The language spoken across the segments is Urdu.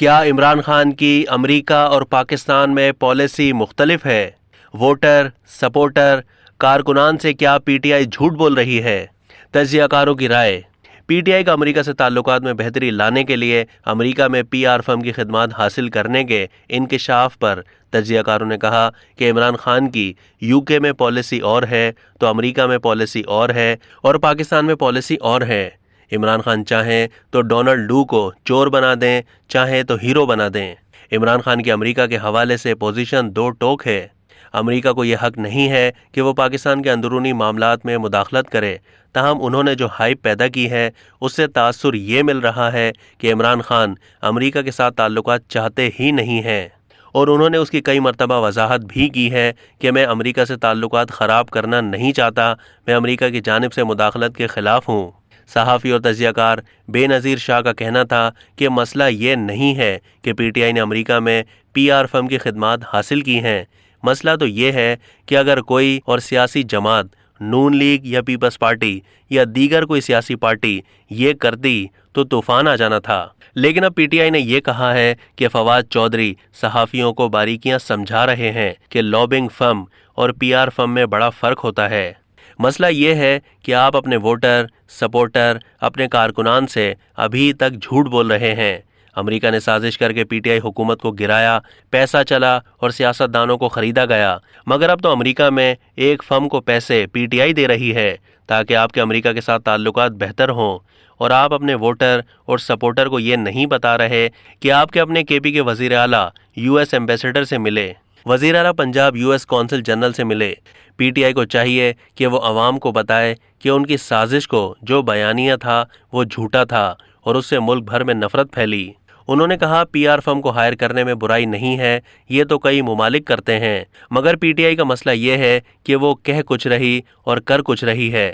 کیا عمران خان کی امریکہ اور پاکستان میں پالیسی مختلف ہے؟ ووٹر، سپورٹر، کارکنان سے کیا پی ٹی آئی جھوٹ بول رہی ہے؟ تجزیہ کاروں کی رائے۔ پی ٹی آئی کا امریکہ سے تعلقات میں بہتری لانے کے لیے امریکہ میں پی آر فرم کی خدمات حاصل کرنے کے انکشاف پر تجزیہ کاروں نے کہا کہ عمران خان کی یو کے میں پالیسی اور ہے تو امریکہ میں پالیسی اور ہے اور پاکستان میں پالیسی اور ہے۔ عمران خان چاہیں تو ڈونلڈ ڈو کو چور بنا دیں، چاہیں تو ہیرو بنا دیں۔ عمران خان کی امریکہ کے حوالے سے پوزیشن دو ٹوک ہے۔ امریکہ کو یہ حق نہیں ہے کہ وہ پاکستان کے اندرونی معاملات میں مداخلت کرے، تاہم انہوں نے جو ہائپ پیدا کی ہے اس سے تاثر یہ مل رہا ہے کہ عمران خان امریکہ کے ساتھ تعلقات چاہتے ہی نہیں ہیں، اور انہوں نے اس کی کئی مرتبہ وضاحت بھی کی ہے کہ میں امریکہ سے تعلقات خراب کرنا نہیں چاہتا، میں امریکہ کی جانب سے مداخلت کے خلاف ہوں۔ صحافی اور تجزیہ کار بے نظیر شاہ کا کہنا تھا کہ مسئلہ یہ نہیں ہے کہ پی ٹی آئی نے امریکہ میں پی آر فرم کی خدمات حاصل کی ہیں، مسئلہ تو یہ ہے کہ اگر کوئی اور سیاسی جماعت، نون لیگ یا پیپلز پارٹی یا دیگر کوئی سیاسی پارٹی یہ کرتی تو طوفان آ جانا تھا۔ لیکن اب پی ٹی آئی نے یہ کہا ہے کہ فواد چودھری صحافیوں کو باریکیاں سمجھا رہے ہیں کہ لابنگ فرم اور پی آر فرم میں بڑا فرق ہوتا ہے۔ مسئلہ یہ ہے کہ آپ اپنے ووٹر، سپورٹر، اپنے کارکنان سے ابھی تک جھوٹ بول رہے ہیں۔ امریکہ نے سازش کر کے پی ٹی آئی حکومت کو گرایا، پیسہ چلا اور سیاست دانوں کو خریدا گیا، مگر اب تو امریکہ میں ایک فرم کو پیسے پی ٹی آئی دے رہی ہے تاکہ آپ کے امریکہ کے ساتھ تعلقات بہتر ہوں، اور آپ اپنے ووٹر اور سپورٹر کو یہ نہیں بتا رہے کہ آپ کے اپنے کے پی کے وزیر اعلیٰ یو ایس ایمبیسڈر سے ملے، وزیر اعلیٰ Punjab U S council general سے ملے۔ پی ٹی آئی کو چاہیے کہ وہ عوام کو بتائے کہ ان کی سازش کو جو بیانیہ تھا وہ جھوٹا تھا اور اس سے ملک بھر میں نفرت پھیلی۔ انہوں نے کہا پی آر فرم کو ہائر کرنے میں برائی نہیں ہے، یہ تو کئی ممالک کرتے ہیں، مگر پی ٹی آئی کا مسئلہ یہ ہے کہ وہ کہہ کچھ رہی اور کر کچھ رہی ہے۔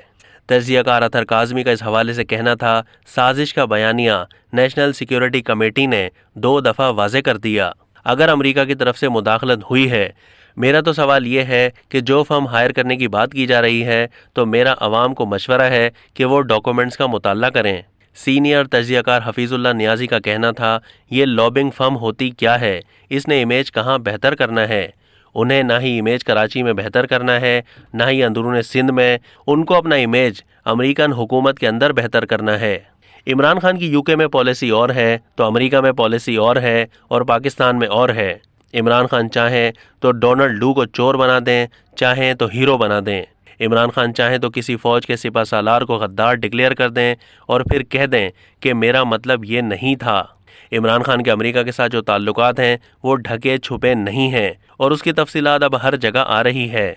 تجزیہ کار اطہر کاظمی کا اس حوالے سے کہنا تھا سازش کا بیانیہ نیشنل سیکیورٹی کمیٹی نے 2 دفعہ واضح کر دیا۔ اگر امریکہ کی طرف سے مداخلت ہوئی ہے، میرا تو سوال یہ ہے کہ جو فرم ہائر کرنے کی بات کی جا رہی ہے تو میرا عوام کو مشورہ ہے کہ وہ ڈاکومنٹس کا مطالعہ کریں۔ سینئر تجزیہ کار حفیظ اللہ نیازی کا کہنا تھا یہ لابنگ فرم ہوتی کیا ہے، اس نے امیج کہاں بہتر کرنا ہے، انہیں نہ ہی امیج کراچی میں بہتر کرنا ہے نہ ہی اندرون سندھ میں، ان کو اپنا امیج امریکن حکومت کے اندر بہتر کرنا ہے۔ عمران خان کی یو کے میں پالیسی اور ہے تو امریکہ میں پالیسی اور ہے اور پاکستان میں اور ہے۔ عمران خان چاہیں تو ڈونلڈ ڈو کو چور بنا دیں، چاہیں تو ہیرو بنا دیں۔ عمران خان چاہیں تو کسی فوج کے سپہ سالار کو غدار ڈکلیئر کر دیں اور پھر کہہ دیں کہ میرا مطلب یہ نہیں تھا۔ عمران خان کے امریکہ کے ساتھ جو تعلقات ہیں وہ ڈھکے چھپے نہیں ہیں اور اس کی تفصیلات اب ہر جگہ آ رہی ہے۔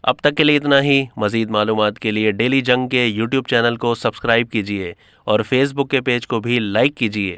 اب تک کے لیے اتنا ہی۔ مزید معلومات کے لیے ڈیلی جنگ کے یوٹیوب چینل کو سبسکرائب کیجیے اور فیس بک کے پیج کو بھی لائک کیجیے۔